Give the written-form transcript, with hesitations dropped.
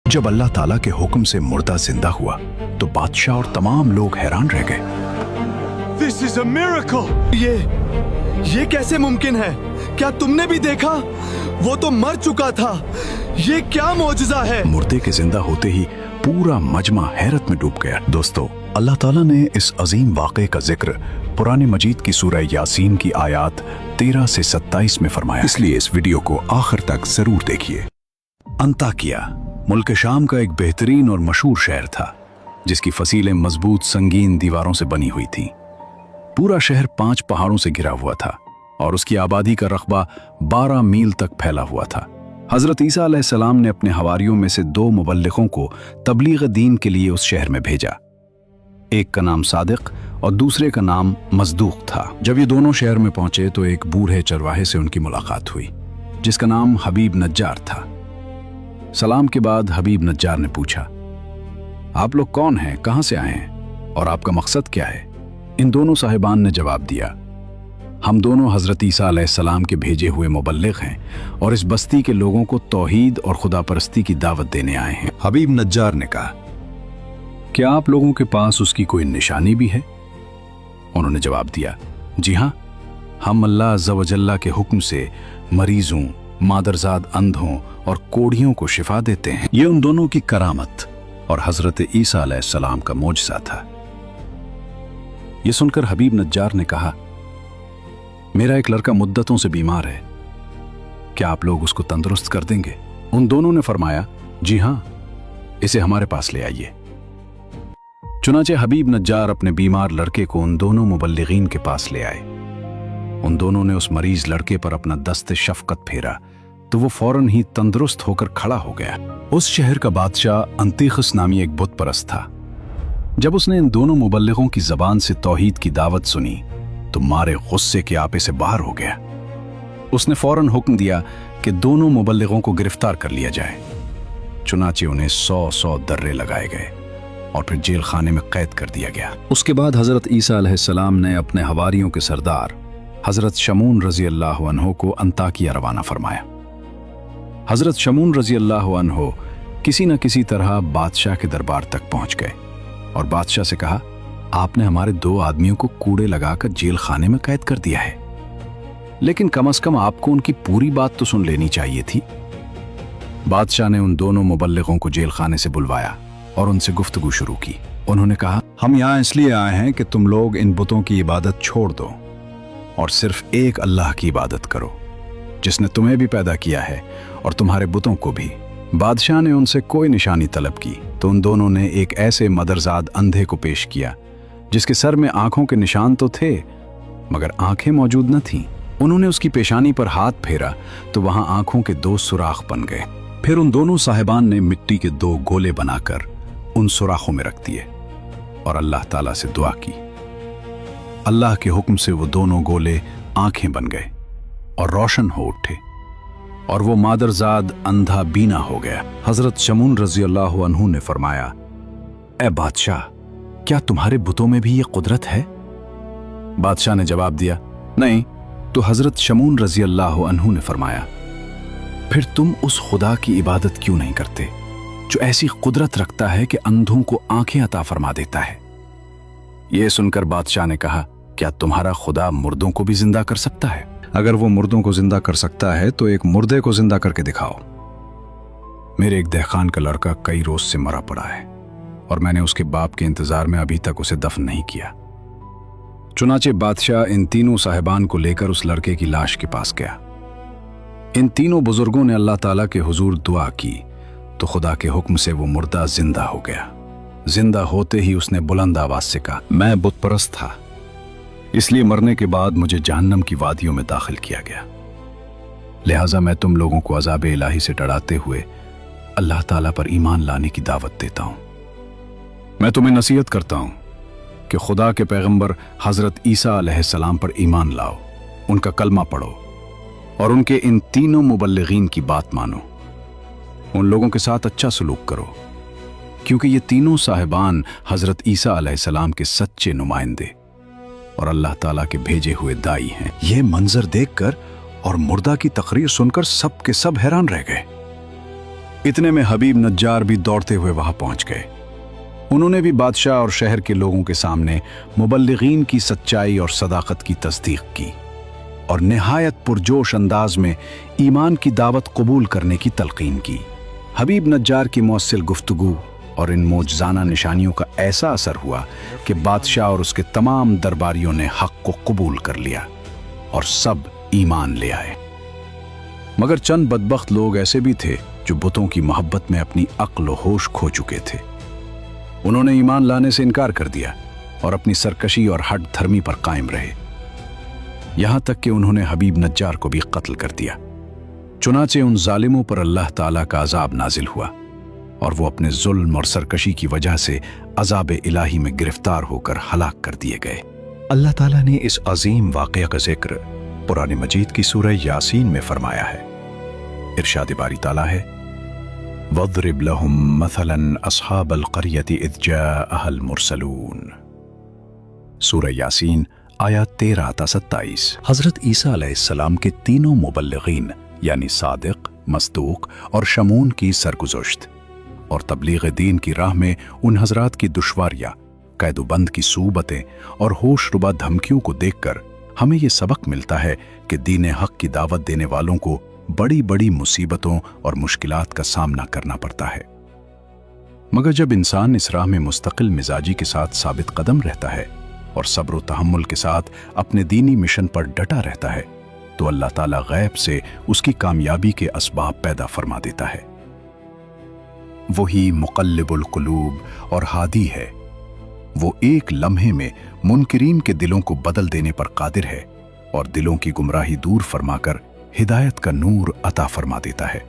जब अल्लाह ताला के हुक्म से मुर्दा जिंदा हुआ तो बादशाह और तमाम लोग हैरान रह गए। This is a miracle! ये कैसे मुमकिन है? क्या तुमने भी देखा? वो तो मर चुका था। ये क्या मौजज़ा है? मुर्दे के जिंदा होते ही पूरा मजमा हैरत में डूब गया। दोस्तों, अल्लाह ताला ने इस अजीम वाक़े का जिक्र कुरान मजीद की सूरह यासीन की आयत 13 से 27 में फरमाया, इसलिए इस वीडियो को आखिर तक जरूर देखिए। अंताकिया मुल्क शाम का एक बेहतरीन और मशहूर शहर था जिसकी फसीलें मजबूत संगीन दीवारों से बनी हुई थीं। पूरा शहर 5 पहाड़ों से घिरा हुआ था और उसकी आबादी का रकबा 12 मील तक फैला हुआ था। हजरत ईसा अलैहिस्सलाम ने अपने हवारियों में से 2 मुबल्लिगों को तबलीग दीन के लिए उस शहर में भेजा। एक का नाम सादिक और दूसरे का नाम मजदूक था। जब ये दोनों शहर में पहुंचे तो एक बूढ़े चरवाहे से उनकी मुलाकात हुई जिसका नाम हबीब नज्जार था। सलाम के बाद हबीब नज्जार ने पूछा, आप लोग कौन हैं, कहां से आए हैं और आपका मकसद क्या है? इन दोनों साहिबान ने जवाब दिया, हम दोनों हजरत ईसा अलैहिस्सलाम के भेजे हुए मुबल्लिग हैं और इस बस्ती के लोगों को तौहीद और खुदा परस्ती की दावत देने आए हैं। हबीब नज्जार ने कहा, क्या आप लोगों के पास उसकी कोई निशानी भी है? उन्होंने जवाब दिया, जी हां, हम अल्लाह अज़्ज़ा व जल्ला के हुक्म से मरीजों, मादरजाद अंधों और कोढ़ियों को शिफा देते हैं। ये उन दोनों की करामत और हजरत ईसा अलैहिस्सलाम का मोजज़ा था। यह सुनकर हबीब नज्जार ने कहा, मेरा एक लड़का मुद्दतों से बीमार है, क्या आप लोग उसको तंदुरुस्त कर देंगे? उन दोनों ने फरमाया, जी हां, इसे हमारे पास ले आइए। चुनाचे हबीब नज्जार अपने बीमार लड़के को उन दोनों मुबल्लिगीन के पास ले आए। उन दोनों ने उस मरीज लड़के पर अपना दस्ते शफकत फेरा तो वो फौरन ही तंदुरुस्त होकर खड़ा हो गया। उस शहर का बादशाह अंतीखस नामी एक बुत परस्त था। जब उसने इन दोनों मुबल्लिगों की जबान से तौहीद की दावत सुनी तो मारे गुस्से के आपे से बाहर हो गया। उसने फौरन हुक्म दिया कि दोनों मुबल्लिगों को गिरफ्तार कर लिया जाए। चुनाचे उन्हें 100 दर्रे लगाए गए और फिर जेल खाने में कैद कर दिया गया। उसके बाद हजरत ईसा अलैहिस्सलाम ने अपने हवारियों के सरदार हजरत शमून रजी अल्लाह अन्हो को अंताकिया रवाना फरमाया। हजरत शमून रजी अल्लाह अन्हो किसी न किसी तरह बादशाह के दरबार तक पहुंच गए और बादशाह से कहा, आपने हमारे 2 आदमियों को कूड़े लगाकर जेल खाने में कैद कर दिया है, लेकिन कम से कम आपको उनकी पूरी बात तो सुन लेनी चाहिए थी। बादशाह ने उन दोनों मुबल्लिगों को जेल खाने से बुलवाया और उनसे गुफ्तगू शुरू की। उन्होंने कहा, हम यहाँ इसलिए आए हैं कि तुम लोग इन बुतों की इबादत छोड़ दो और सिर्फ एक अल्लाह की इबादत करो जिसने तुम्हें भी पैदा किया है और तुम्हारे बुतों को भी। बादशाह ने उनसे कोई निशानी तलब की तो उन दोनों ने एक ऐसे मदरजाद अंधे को पेश किया जिसके सर में आंखों के निशान तो थे मगर आंखें मौजूद न थीं। उन्होंने उसकी पेशानी पर हाथ फेरा तो वहां आंखों के 2 सुराख बन गए। फिर उन दोनों साहिबान ने मिट्टी के 2 गोले बनाकर उन सुराखों में रख दिए और अल्लाह ताला से दुआ की। अल्लाह के हुक्म से वो दोनों गोले आंखें बन गए और रोशन हो उठे और वो मादरजाद अंधा बीना हो गया। हजरत शमून रजी अल्लाह अन्हु ने फरमाया, ए बादशाह, क्या तुम्हारे बुतों में भी ये कुदरत है? बादशाह ने जवाब दिया, नहीं। तो हजरत शमून रजी अल्लाह अन्हु ने फरमाया, फिर तुम उस खुदा की इबादत क्यों नहीं करते जो ऐसी कुदरत रखता है कि अंधों को आंखें अता फरमा देता है? यह सुनकर बादशाह ने कहा, क्या तुम्हारा खुदा मुर्दों को भी जिंदा कर सकता है? अगर वो मुर्दों को जिंदा कर सकता है तो एक मुर्दे को जिंदा करके दिखाओ। मेरे एक दहखान का लड़का कई रोज से मरा पड़ा है और मैंने उसके बाप के इंतजार में अभी तक उसे दफन नहीं किया। चुनाचे बादशाह इन तीनों साहिबान को लेकर उस लड़के की लाश के पास गया। इन तीनों बुजुर्गों ने अल्लाह ताला के हुजूर दुआ की तो खुदा के हुक्म से वो मुर्दा जिंदा हो गया। जिंदा होते ही उसने बुलंद आवाज से कहा, मैं बुत परस्त था, इसलिए मरने के बाद मुझे जहन्नम की वादियों में दाखिल किया गया, लिहाजा मैं तुम लोगों को अज़ाब इलाही से डराते हुए अल्लाह ताला पर ईमान लाने की दावत देता हूं। मैं तुम्हें नसीहत करता हूं कि खुदा के पैगंबर हजरत ईसा अलैहिस्सलाम पर ईमान लाओ, उनका कलमा पढ़ो और उनके इन तीनों मुबल्लिगीन की बात मानो। उन लोगों के साथ अच्छा सलूक करो क्योंकि ये तीनों साहिबान हजरत ईसा अलैहिस्सलाम के सच्चे नुमाइंदे और अल्लाह ताला के भेजे हुए दाई हैं। यह मंजर देखकर और मुर्दा की तकरीर सुनकर सब के सब हैरान रह गए। इतने में हबीब नज्जार भी दौड़ते हुए वहां पहुंच गए। उन्होंने भी बादशाह और शहर के लोगों के सामने मुबल्लिगीन की सच्चाई और सदाकत की तस्दीक की और निहायत पुरजोश अंदाज में ईमान की दावत कबूल करने की तलकीन की। हबीब नज्जार की मौसिल गुफ्तगू और इन मोजज़ाना निशानियों का ऐसा असर हुआ कि बादशाह और उसके तमाम दरबारियों ने हक को कबूल कर लिया और सब ईमान ले आए। मगर चंद बदबख्त लोग ऐसे भी थे जो बुतों की मोहब्बत में अपनी अक्ल व होश खो चुके थे। उन्होंने ईमान लाने से इनकार कर दिया और अपनी सरकशी और हट धर्मी पर कायम रहे, यहां तक कि उन्होंने हबीब नज्जार को भी कत्ल कर दिया। चुनाचे उन जालिमों पर अल्लाह ताला का अजाब नाजिल हुआ और वो अपने जुल्म और सरकशी की वजह से अजाब इलाही में गिरफ्तार होकर हलाक कर दिए गए। अल्लाह ताला ने इस अजीम वाक़या का जिक्र कुरान मजीद की सूरह यासीन में फरमाया है। इरशाद बारी ताला है, वद्रिब लहुम मसलन अस्हाबल क़रियति इज़ जाअहल मुरसलून। सूरह यासीन आयत 13 ta 27। हजरत ईसा अलैहिस्सलाम के तीनों मुबल्लिगीन यानी सादिक, मसदूक और शमून की सरगुज़श्त और तबलीग दीन की राह में उन हजरात की दुश्वारियां, कैदुबंद की सूबतें और होशरुबा धमकियों को देखकर हमें ये सबक मिलता है कि दीन हक की दावत देने वालों को बड़ी बड़ी मुसीबतों और मुश्किलात का सामना करना पड़ता है। मगर जब इंसान इस राह में मुस्तकिल मिजाजी के साथ साबित कदम रहता है और सब्र व तहम्मुल के साथ अपने दीनी मिशन पर डटा रहता है तो अल्लाह ताला गैब से उसकी कामयाबी के असबाब पैदा फरमा देता है। वही मुक़ल्लिबुल क़ुलूब और हादी है। वो एक लम्हे में मुनकिरीन के दिलों को बदल देने पर कादिर है और दिलों की गुमराही दूर फरमाकर हिदायत का नूर अता फरमा देता है।